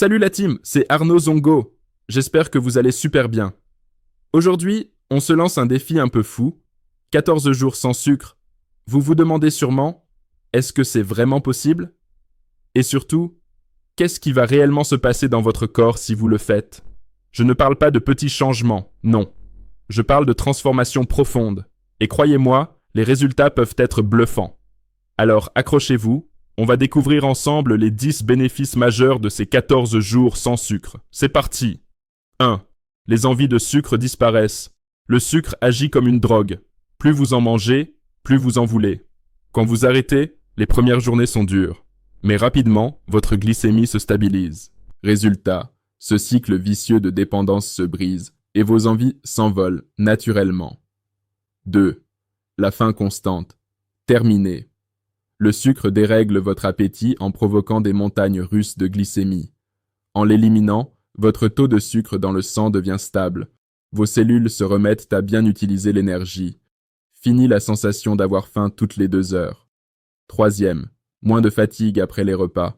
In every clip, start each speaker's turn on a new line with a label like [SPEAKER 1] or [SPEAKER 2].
[SPEAKER 1] Salut la team, c'est Arnaud Zongo. J'espère que vous allez super bien. Aujourd'hui, on se lance un défi un peu fou. 14 jours sans sucre. Vous vous demandez sûrement, est-ce que c'est vraiment possible? Et surtout, qu'est-ce qui va réellement se passer dans votre corps si vous le faites? Je ne parle pas de petits changements, non. Je parle de transformations profondes. Et croyez-moi, les résultats peuvent être bluffants. Alors accrochez-vous, on va découvrir ensemble les 10 bénéfices majeurs de ces 14 jours sans sucre. C'est parti! 1. Les envies de sucre disparaissent. Le sucre agit comme une drogue. Plus vous en mangez, plus vous en voulez. Quand vous arrêtez, les premières journées sont dures. Mais rapidement, votre glycémie se stabilise. Résultat, ce cycle vicieux de dépendance se brise et vos envies s'envolent naturellement. 2. La faim constante. Terminé. Le sucre dérègle votre appétit en provoquant des montagnes russes de glycémie. En l'éliminant, votre taux de sucre dans le sang devient stable. Vos cellules se remettent à bien utiliser l'énergie. Fini la sensation d'avoir faim toutes les 2 heures. 3. Moins de fatigue après les repas.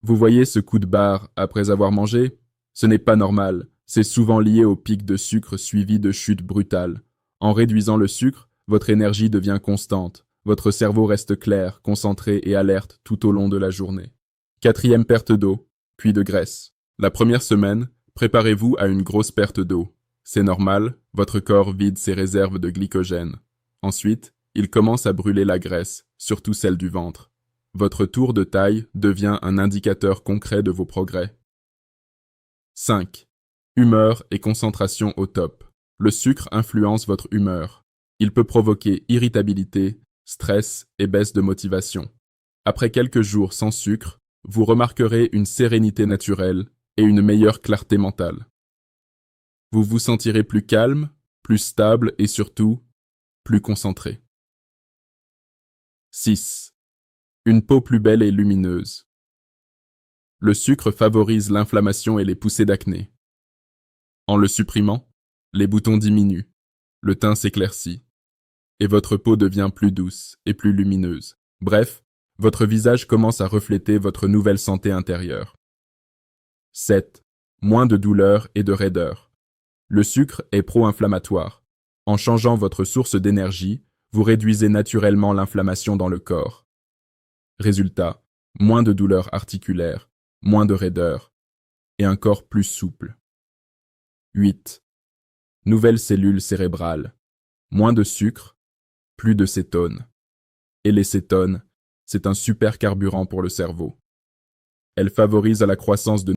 [SPEAKER 1] Vous voyez ce coup de barre après avoir mangé? Ce n'est pas normal. C'est souvent lié au pic de sucre suivi de chutes brutales. En réduisant le sucre, votre énergie devient constante. Votre cerveau reste clair, concentré et alerte tout au long de la journée. 4. Perte d'eau, puis de graisse. La première semaine, préparez-vous à une grosse perte d'eau. C'est normal, votre corps vide ses réserves de glycogène. Ensuite, il commence à brûler la graisse, surtout celle du ventre. Votre tour de taille devient un indicateur concret de vos progrès. 5. Humeur et concentration au top. Le sucre influence votre humeur. Il peut provoquer irritabilité, stress et baisse de motivation. Après quelques jours sans sucre, vous remarquerez une sérénité naturelle et une meilleure clarté mentale. Vous vous sentirez plus calme, plus stable et surtout, plus concentré. 6. Une peau plus belle et lumineuse. Le sucre favorise l'inflammation et les poussées d'acné. En le supprimant, les boutons diminuent, le teint s'éclaircit, et votre peau devient plus douce et plus lumineuse. Bref, votre visage commence à refléter votre nouvelle santé intérieure. 7. Moins de douleur et de raideur. Le sucre est pro-inflammatoire. En changeant votre source d'énergie, vous réduisez naturellement l'inflammation dans le corps. Résultat, moins de douleurs articulaires, moins de raideur, et un corps plus souple. 8. Nouvelles cellules cérébrales. Moins de sucre, plus de cétones. Et les cétones, c'est un super carburant pour le cerveau. Elles favorisent la croissance de